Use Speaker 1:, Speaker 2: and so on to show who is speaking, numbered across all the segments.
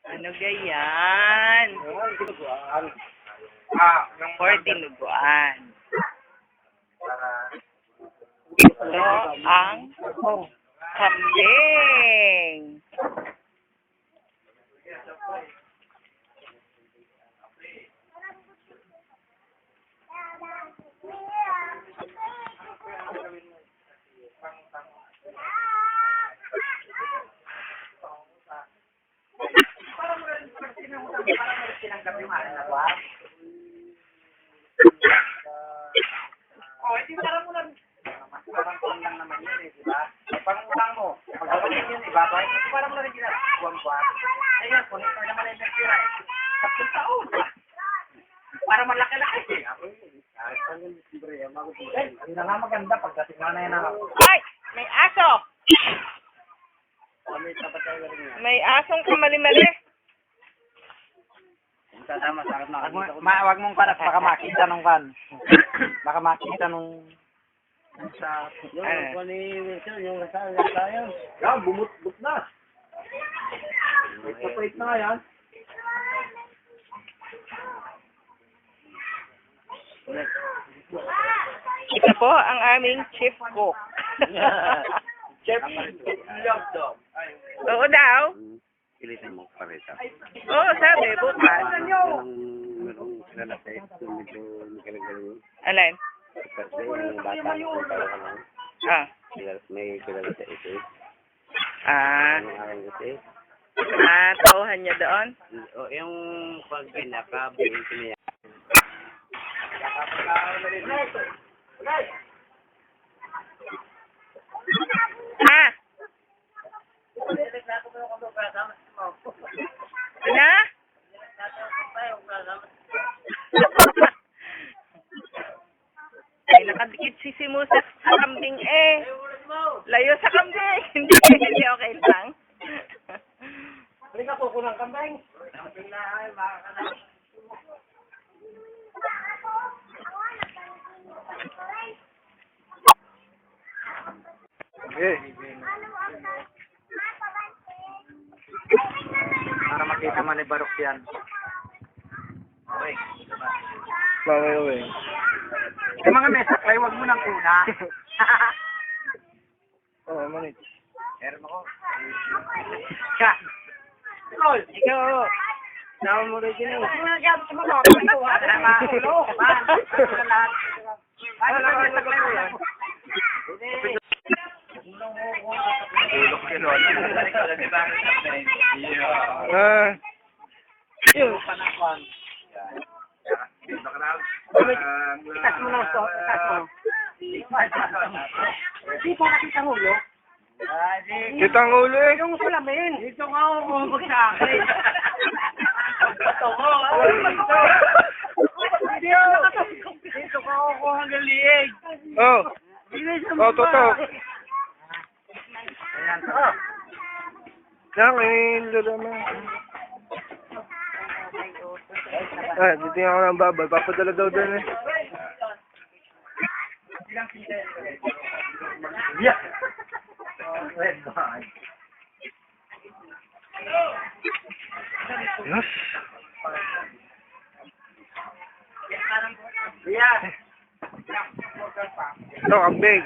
Speaker 1: Ano gayan? For dinuguan. Ito ang kambing.
Speaker 2: Para malaki-laki. Hindi na nga maganda pagdating na yan ako.
Speaker 1: Ay! May aso! May asong kamali-mali.
Speaker 2: Wag mong parak, baka makita nung kan. Baka makita nung sa yung tayo. Yan, bumutbut na. Pait na yan.
Speaker 1: Ito po ang aming chief cook.
Speaker 2: Chef, love dog.
Speaker 1: Oo daw.
Speaker 3: Pilitan mo pareta.
Speaker 1: Oo, sabi, bukas.
Speaker 3: Merong kinalapit, medyo nakalagaling.
Speaker 1: Alin?
Speaker 3: Kasi yung bata ko parang may kilala sa ito. Anong araw kasi?
Speaker 1: Tauhan niya doon?
Speaker 3: O, yung pag pinaka-bilin ko niya.
Speaker 1: Na? Ay, nakadikit si Simusa sa kambing eh. Layo sa kambing. Hindi okay lang.
Speaker 2: Halika po ko ng kambing. Para makita man ni Barok yan. Okay.
Speaker 3: Bawal
Speaker 2: Yung mga mesaklay, wag mo nang kuna.
Speaker 3: Oo, manit.
Speaker 2: Meron ako. Siya. Lol, ikaw. Daw mo rin yun. Ano nga gamit mo? Pagkuha na mga ulo. Ano nga mesaklay mo yan?
Speaker 3: Tulog yun, no?
Speaker 2: Yun. Panakwan. Itas mo lang ito. Itas mo. Di pa nakita mo yun?
Speaker 3: Kita ang ulo eh.
Speaker 2: Yung salamin. Dito nga ako kumabag sa akin. Ito mo. Dito ka ako hanggang liig.
Speaker 3: Oh. Oh, totoo.
Speaker 2: Ayan.
Speaker 3: Yan, lalo na. Titingnan ko ng babay. Papadala daw doon eh.
Speaker 2: Yeah. Red bag.
Speaker 3: Yes.
Speaker 2: Yeah.
Speaker 3: Ito, kambing.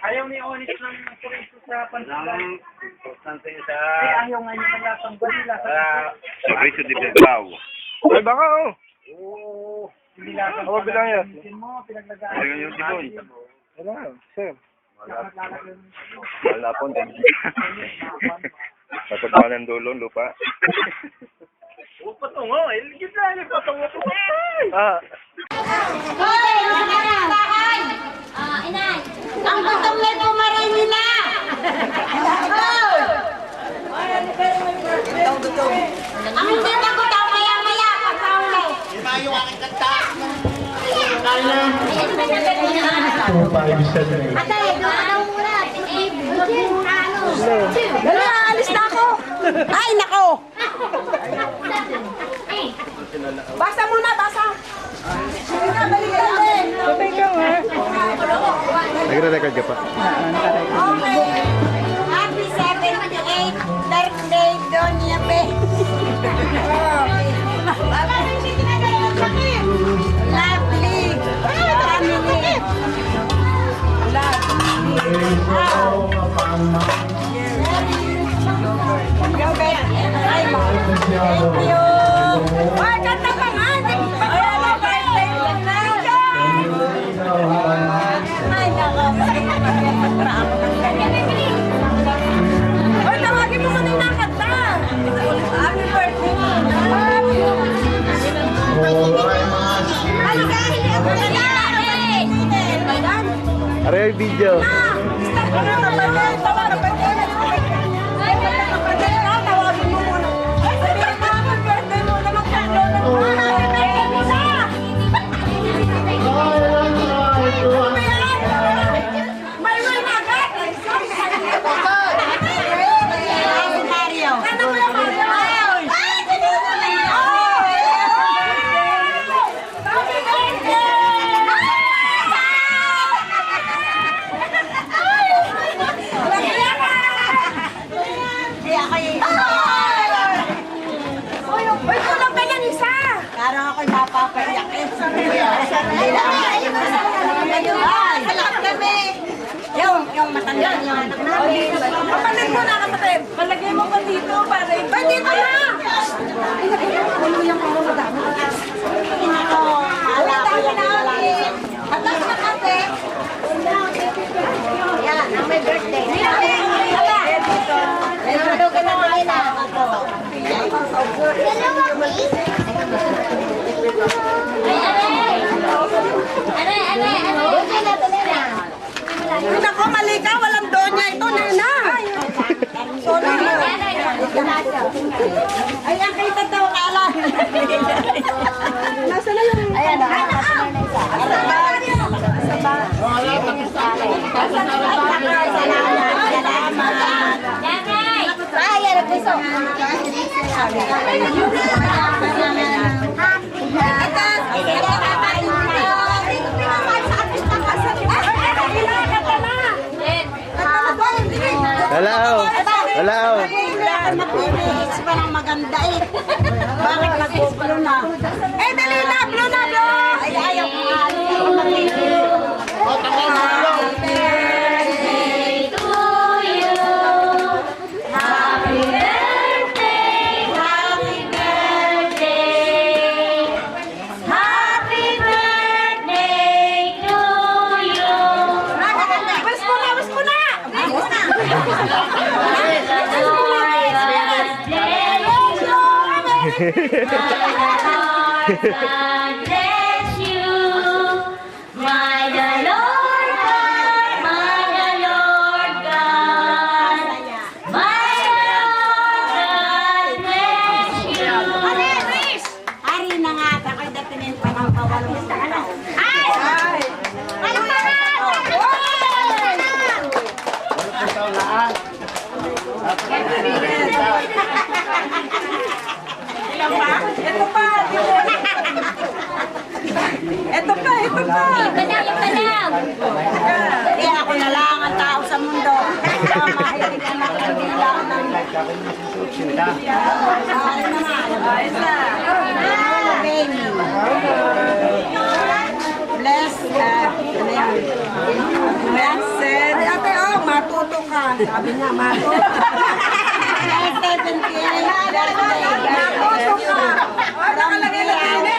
Speaker 2: Ayaw ni Onis ng puristo sa pansalan.
Speaker 3: Importante sa...
Speaker 2: Ayaw nga niya ng lasang balila.
Speaker 3: Servicio de Bilbao. Ay, baka oh.
Speaker 2: Oo. Hindi lasang
Speaker 3: Huwag bilang yan.
Speaker 2: Pinaglagaan.
Speaker 3: Talagang yung tibon. Wala, sir.
Speaker 2: Pinaglagaan.
Speaker 3: Wala po din. Pataba ng dulong lupa.
Speaker 2: Patungo, ligid na, patungo ko.
Speaker 3: Ah,
Speaker 4: Hoy, mga bahay! Inay, ang gutom na tumaray nila! Hoy! Ang hindi na gutom, maya-maya, pagkaulay.
Speaker 2: Yung aking kanta.
Speaker 4: Ate, ano muna? Dala, alis na ako! Ay, nako! Basa muna, basa! Sige na, balikan din!
Speaker 3: nagre-record ka pa.
Speaker 4: Okay. Happy 78th birthday, Doña Pe. Lovely family. Thank you. Ay, kanta ka nga. Ay, nako. Ay, tawagin mo muna yung nakanta. Happy birthday. Ano ka? Hindi ako na.
Speaker 3: Are yung video.
Speaker 4: Tawagin mo muna. Ay, sabihin mo, happy birthday mo na magkano na. Happy birthday mo na. May na agad. Mario. Ano mo yung Mario? Ay, Uy, kulang ka ng isa! Parang ako'y mapapaiyak eh. Halap kami! Yung matanda yung anak namin. Kapatid mo na, kapatid! Palagay mo pa dito para ito. Ba, dito na! Ala ko yung namin. Atas na kasi. Yan, ang may birthday. Nanonood ka na kanina. Nako, mali ka. Walang donya ito, nana. Sorry mo. Ay, ang kita daw kala. Nasa na yung... Ayan, nasa na isa. Salamat. Ay, ano gusto?
Speaker 3: Hello. Hello.
Speaker 4: Makinis pa ng maganda eh. Bakit nag-blue na? Eh, dali na! Blue na, blue! Ay, ayaw ko nga. Happy birthday to you. Happy birthday. Happy birthday. Happy birthday to you. Wes mo na, wes mo na! Wes mo na! God bless you, my the Lord God, my the Lord God, my the Lord God bless you. Ari na nga, ako'y datinin pa ng kawalong sa ano. Ay! Ano pa nga? Ito pa! Ito pa! Ito pa! Kaya ako na lang ang tao sa mundo. Mahilig na makandila ng... Ay na. Baby. Bless. Ano yan? Blessed. Ay ate, oh, matuto ka. Sabi niya, matuto. 70 years birthday. Matuto ka. Oh, nakalagay-lagay na.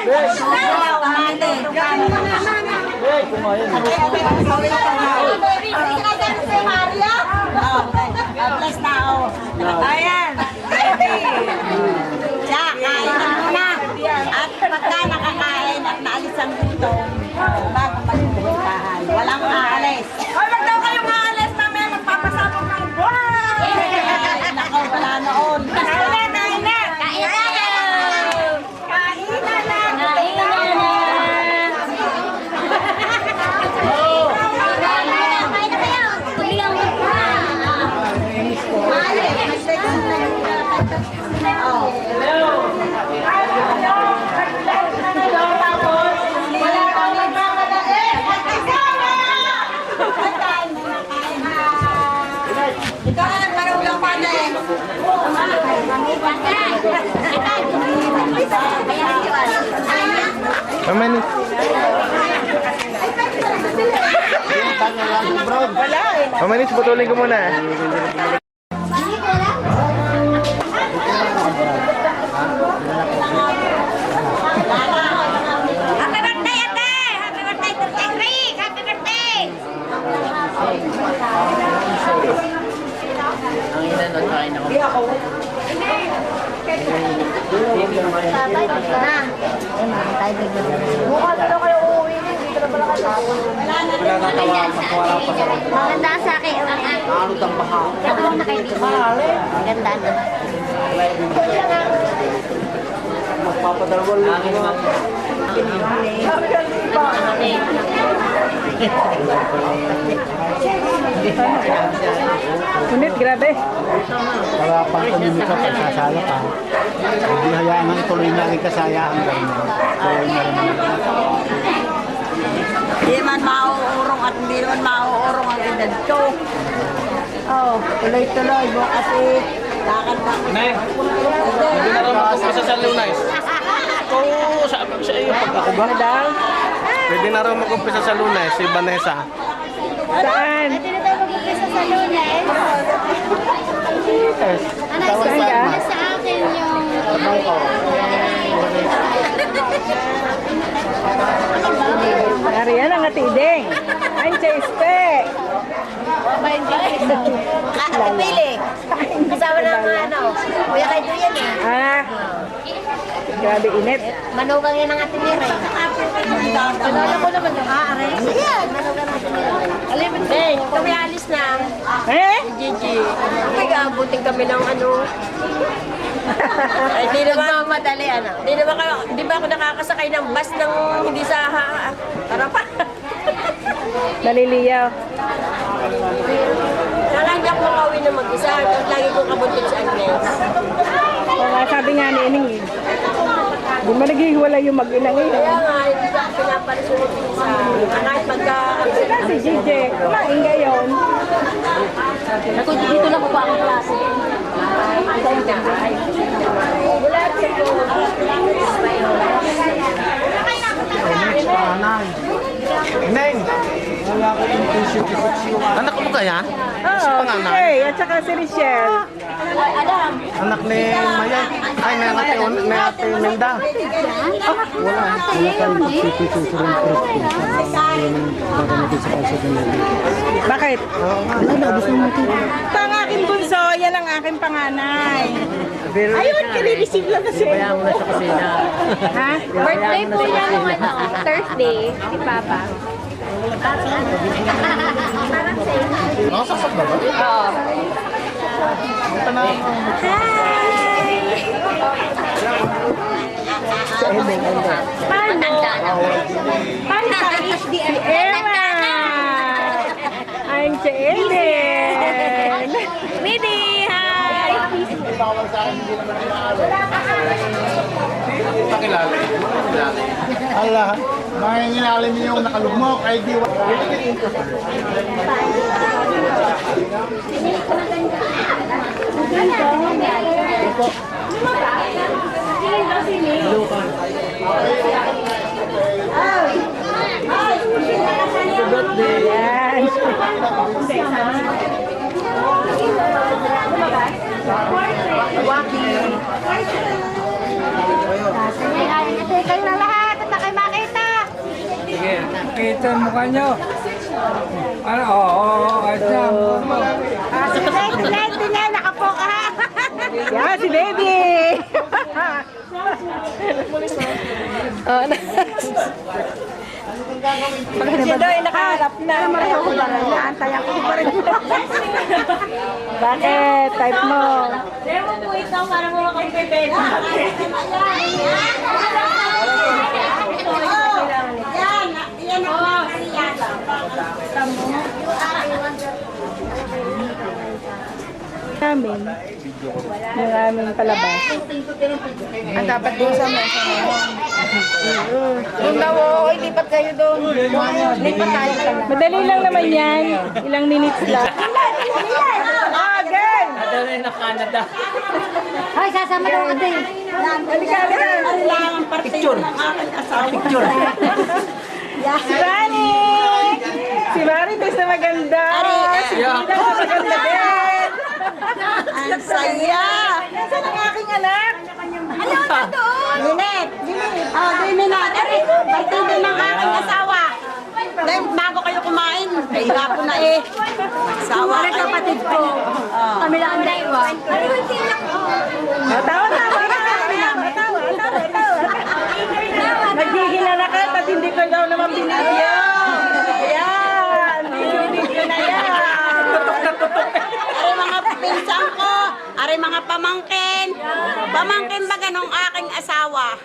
Speaker 4: Bless na ako. Ayan. Baby. Siya, kain na.
Speaker 2: pagka nakakain at naalis ang gutom, bago mag-uwi tayo. Walang aalis. Hoy, wag daw kayong aalis, mamaya magpapasabog ng buwan! Nako, wala noon. Kain na!
Speaker 4: Kain na!
Speaker 2: Kain na na!
Speaker 4: Kain na! Kain na kayo! Pagbilang mo pa!
Speaker 2: Ikaw ay marunong pa na eh.
Speaker 3: How many? How many? Putulin ko muna.
Speaker 4: Happy birthday, ate! Happy birthday, birthday Rick! Happy birthday! Maganda sa akin. Ano tang baha? Ako na kayo dito. Maganda na.
Speaker 1: Ngunit, grabe.
Speaker 5: Para pang community ka, pagsasaya ka, hindi hayaan ang ituloy na rin kasayaan ka rin. Tuloy na rin.
Speaker 2: Hindi man mauurong at hindi naman mauurong ang edad ko. Oh, tuloy-tuloy. Bukas eh. Lakad na.
Speaker 3: Neng, hindi na rin magkumpisa sa lunes. Oo, sa iyo pagkakuba. Pwede na rin magkumpisa sa lunes, si Vanessa.
Speaker 1: Saan?
Speaker 4: Ito na tayo mag-umpisa sa lunes. Ano,
Speaker 1: Saan ka?
Speaker 4: sa akin yung...
Speaker 1: Nariyan ang atiding. Ay, cheste.
Speaker 2: Pili. Kasama ng ano. Kuya kayo yan eh.
Speaker 1: Ah, grabe init.
Speaker 4: Manugang yan ang ating nire.
Speaker 2: Alala ko naman yung aaray. Yan. Manugang natin yun. Alim, Ben, kami alis na.
Speaker 1: Eh?
Speaker 2: Gigi. Nag-aabutin kami ng ano. Ay, di naman madali ano. Di ba ako nakakasakay ng bus ng hindi sa harapan?
Speaker 1: Naliliyaw.
Speaker 2: Kaya hindi ako makauwi na mag-isa. Lagi kong kabuntot sa Agnes.
Speaker 1: O nga, sabi nga ni Ining eh. Di ba naghihiwala yung mag-inang
Speaker 2: Kaya
Speaker 1: eh?
Speaker 2: nga, hindi ako pinapalisunod sa kahit pagka...
Speaker 1: Sila si JJ, kumain ngayon.
Speaker 2: Ako dito lang ko pa ang klase.
Speaker 5: Panay.
Speaker 3: Neng,
Speaker 5: Wala ko yung t-shirt.
Speaker 3: anak mo kaya?
Speaker 1: Oo,
Speaker 3: panganay?
Speaker 1: okay. At saka si Richelle.
Speaker 3: Anak ni Maya. Ay, ni Ate Melda.
Speaker 5: Wala tayong susurin ko. Gagamitin sa kalsada na.
Speaker 1: Bakit? Ito ang aking bunso, yan ang aking panganay. Ayun, kinireceive lang kasi. Ha?
Speaker 4: Birthday po niya nung ano, Thursday, si Papa. Parang sa'yo.
Speaker 3: Nakasaksak ba ba?
Speaker 4: Oo.
Speaker 1: Paano? Paano sa HDM? Emma! I'm si Ellen.
Speaker 4: Midi, hi!
Speaker 3: Pakilala.
Speaker 5: Allah, mga nginalim niyo yung nakalugmok, ay di wa.
Speaker 1: Yan.
Speaker 4: Kayo na lahat at na kayo makita.
Speaker 6: Kita ang mukha nyo. Ano? Oo, ayos na.
Speaker 4: Tingnan, nakapoka ha.
Speaker 1: Yan, si Baby! Oh, siya daw ay nakaharap na. Mareho ko ba rin? Naantayan ko pa rin. Bakit? Type mo.
Speaker 4: Demo po ito para mo makapipenta.
Speaker 2: Yan ang Mariana.
Speaker 1: Namin. Yung aming palabas. Ang dapat doon sa mesa na yun. Doon daw, lipat kayo doon. Lipat tayo ka lang. Madali lang naman yan. Ilang minutes lang. Again!
Speaker 3: Adalay na Canada.
Speaker 4: Ay, sasama daw ka din.
Speaker 1: Halika, halika.
Speaker 2: Picture. Picture.
Speaker 1: Si Rani! Si Marites na maganda! Si Ina na maganda din!
Speaker 2: Ang saya.
Speaker 1: Nasaan ang aking anak?
Speaker 2: Ano ba doon? Linet. Oh, Linet. Birthday ng aking asawa. Dahil bago kayo kumain, kaya ko na eh. Asawa kayo. Kapatid ko.
Speaker 4: Kami lang ang daiwa.
Speaker 1: Tawa. Nagiging na ka, at hindi ko daw naman binigyan. Ayan, binigyan ko na yan.
Speaker 2: Ari mga pinsang ko, ari mga pamangkin. Pamangkin ba ganong aking asawa?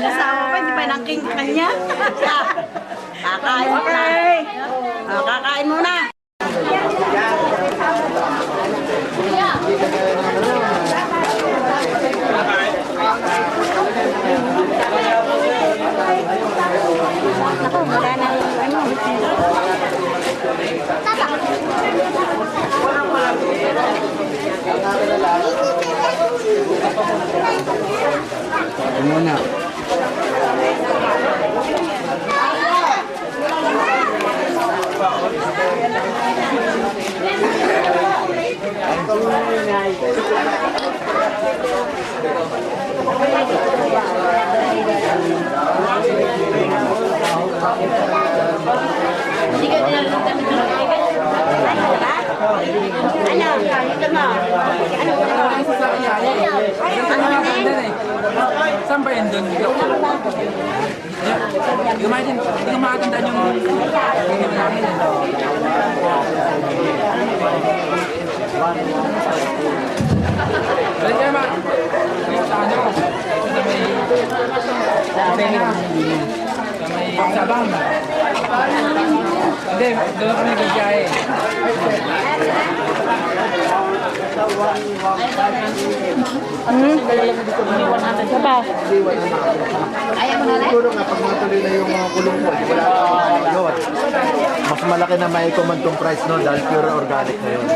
Speaker 2: Asawa ko, hindi pa nangking kanya. Kakain mo na.
Speaker 1: Okay.
Speaker 2: Kakain mo na.
Speaker 4: Wala na yung ano.
Speaker 5: Muna.
Speaker 6: Saan ba yun doon? Hindi ko makatandaan yung... Balik kayo ma! Sa ano? Sa may... Sabang. Hindi, doon kami nagbiyahe.
Speaker 5: Siguro nga, pag matuloy na yung mga kulong ko, wala yun. Mas malaki na may command tong price no dahil pure organic na yun.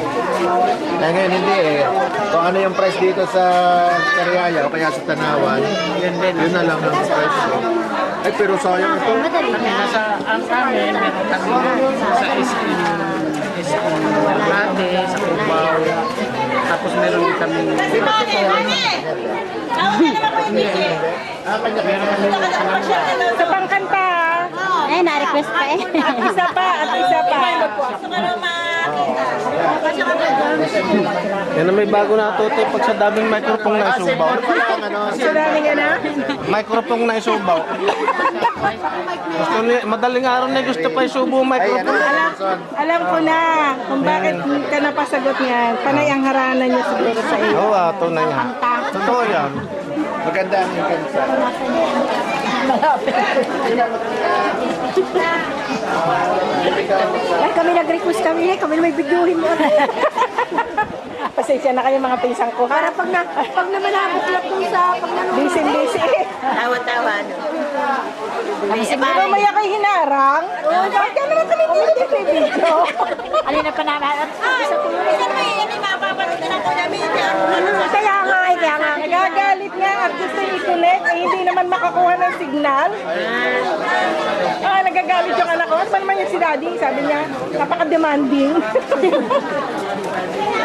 Speaker 5: Kaya ngayon hindi eh. Kung ano yung price dito sa Cariaya o kaya sa Tanawan, yun na lang ang price. Ay, pero sayang ito.
Speaker 3: Nasa ang amin, meron kami sa SM Late, sa Cubao. Tapos meron din kami
Speaker 1: Sa pangkanta.
Speaker 4: Eh, na-request pa eh.
Speaker 1: At isa pa.
Speaker 3: yan na may bago na tutoy pag sa daming microphone na isubaw.
Speaker 1: Sa daming ano?
Speaker 3: Microphone na isubaw. Gusto ni, madaling araw na gusto pa isubo ang microphone.
Speaker 1: Alam ko na kung bakit ka napasagot niyan. Panay ang haranan niya siguro sa iyo.
Speaker 3: Oo, tunay nga. Totoo yan.
Speaker 5: Maganda ang kansa.
Speaker 1: Ay, kami nag-request kami na may videohin mo. Pasensya na kayo mga pinsang ko. Para pag naman nabuklap dun sa busy.
Speaker 2: Tawa-tawa.
Speaker 1: Pero maya kay hinarang. Bakit ka naman kami video?
Speaker 4: Alin na pa naman.
Speaker 1: Kaya nga. Nagagalit nga at gusto i-connect ay hindi naman makakuha ng signal. Nagagalit yung anak ko. Ano ba naman yung si Daddy? Sabi niya, napaka-demanding.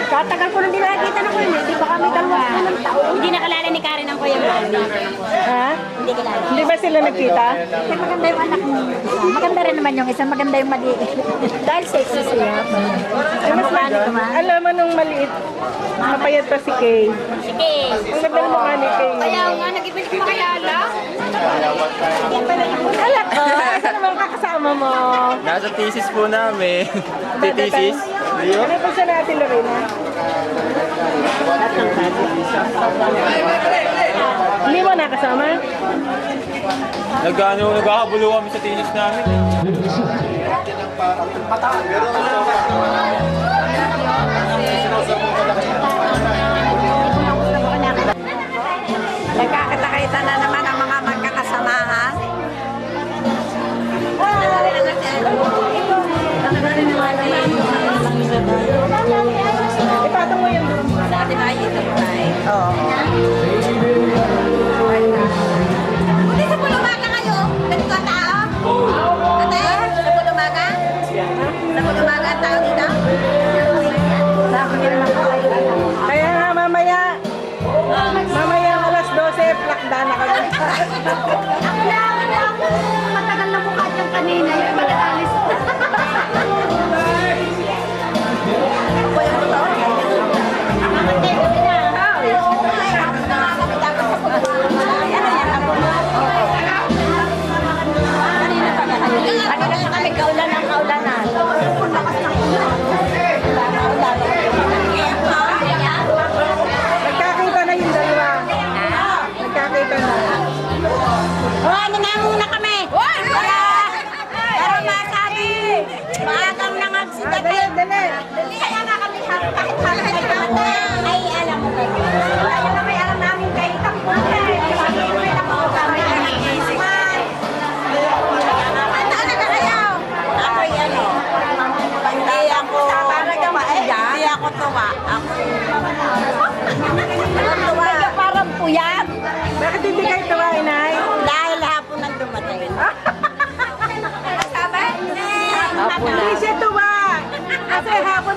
Speaker 4: Katagal ko nang di nakakita ng kuya. Di ba kami dalawa ng taon? Hindi nakalala ni Karen ang kuya Mandy.
Speaker 1: Ha?
Speaker 4: Hindi kilala.
Speaker 1: Hindi ba sila nagkita?
Speaker 7: Kasi maganda yung anak mo. Maganda rin naman yung isa. Maganda yung maliit. Dahil sexy siya.
Speaker 1: Ay, mas alam mo nung maliit, mapayat pa si Kay.
Speaker 4: Sige.
Speaker 1: Ang ganda ng mukha ni Kay.
Speaker 4: Kaya nga, nag-ibig ko makilala.
Speaker 1: Alak ko, saan naman kakasama mo?
Speaker 6: Nasa thesis po namin. Thesis?
Speaker 1: Ano pa siya natin, Lorena? Hindi mo nakasama?
Speaker 6: Naghahabulo kami sa thesis namin.
Speaker 2: Nagkakatakita na naman ang mga magkakasamahan.
Speaker 1: Ipatong mo yun doon.
Speaker 2: Oo.
Speaker 4: Hindi sa Pulumaga kayo. Ganito ang tao. Ate, sa Pulumaga? Sa Pulumaga ang tao dito?
Speaker 1: Kaya nga mamaya, alas 12, plakda na kami.
Speaker 7: Ako lang. Matagal na mukha dyan kanina. Yung mag-aalis.
Speaker 2: Kanina pa kami kaulanan.
Speaker 1: Nagkakita na yung dalawa. Nagkakita na.
Speaker 2: Ano na muna kami? Para masabi. Maagang nangagsida
Speaker 1: Dali, dali.
Speaker 2: Kaya nga kami kahit halos ay dumatay. Ay, alam mo ba? Kaya na may alam namin kayo tapunan. Sabi mo may nakuha may nangisman. Ano na kayo? Ako'y ano? Hindi ako tuwa. Hindi ako tuwa. Tuwa. Parang puyat.
Speaker 1: Bakit hindi kayo tawa, inay?
Speaker 2: Dahil hapon nang dumating.
Speaker 1: Hindi siya tuwa. Kasi hapon